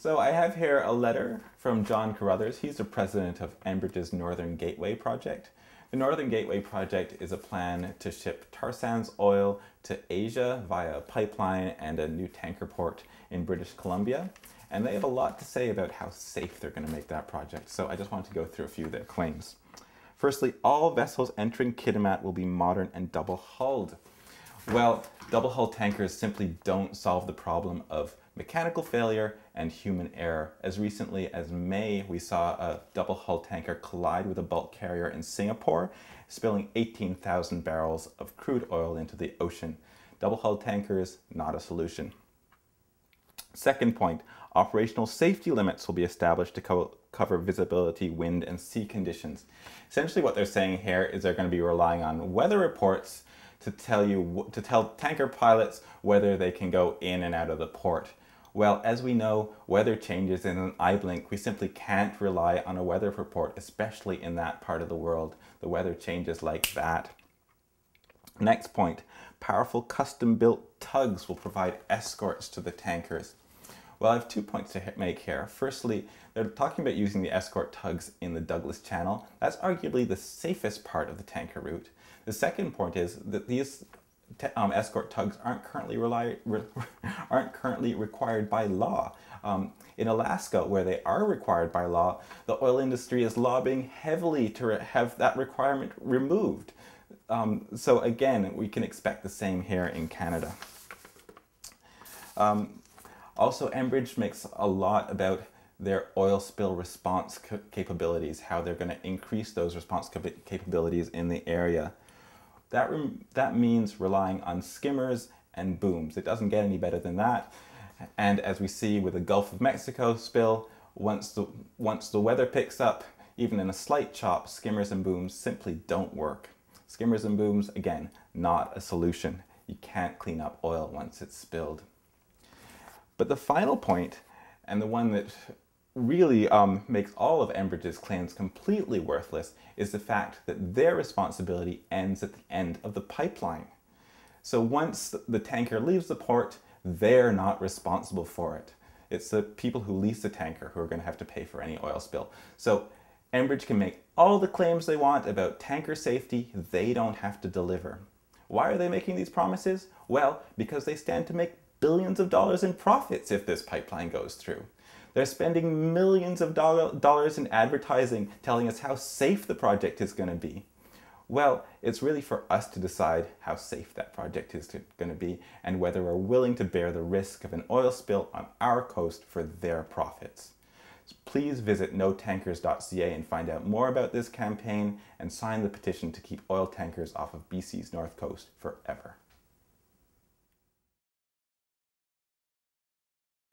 So I have here a letter from John Carruthers. He's the president of Enbridge's Northern Gateway project. The Northern Gateway project is a plan to ship tar sands oil to Asia via a pipeline and a new tanker port in British Columbia. And they have a lot to say about how safe they're going to make that project. So I just want to go through a few of their claims. Firstly, all vessels entering Kitimat will be modern and double-hulled. Well, double-hull tankers simply don't solve the problem of mechanical failure and human error. As recently as May, we saw a double-hull tanker collide with a bulk carrier in Singapore, spilling 18,000 barrels of crude oil into the ocean. Double-hull tankers, not a solution. Second point, operational safety limits will be established to cover visibility, wind, and sea conditions. Essentially what they're saying here is they're going to be relying on weather reports to tell tanker pilots whether they can go in and out of the port. Well, as we know, weather changes in an eye blink. We simply can't rely on a weather report, especially in that part of the world. The weather changes like that. Next point, powerful custom-built tugs will provide escorts to the tankers. Well, I have 2 points to make here. Firstly, they're talking about using the escort tugs in the Douglas Channel. That's arguably the safest part of the tanker route. The second point is that these escort tugs aren't currently required by law. In Alaska, where they are required by law, the oil industry is lobbying heavily to have that requirement removed. So again, we can expect the same here in Canada. Also, Enbridge makes a lot about their oil spill response capabilities, how they're going to increase those response capabilities in the area. That means relying on skimmers and booms. It doesn't get any better than that. And as we see with the Gulf of Mexico spill, once the weather picks up, even in a slight chop, skimmers and booms simply don't work. Skimmers and booms, again, not a solution. You can't clean up oil once it's spilled. But the final point, and the one that really makes all of Enbridge's claims completely worthless, is the fact that their responsibility ends at the end of the pipeline. So once the tanker leaves the port, they're not responsible for it. It's the people who lease the tanker who are going to have to pay for any oil spill. So Enbridge can make all the claims they want about tanker safety, they don't have to deliver. Why are they making these promises? Well, because they stand to make billions of dollars in profits if this pipeline goes through. They're spending millions of dollars in advertising telling us how safe the project is going to be. Well, it's really for us to decide how safe that project is going to be and whether we're willing to bear the risk of an oil spill on our coast for their profits. So please visit notankers.ca and find out more about this campaign and sign the petition to keep oil tankers off of BC's north coast forever.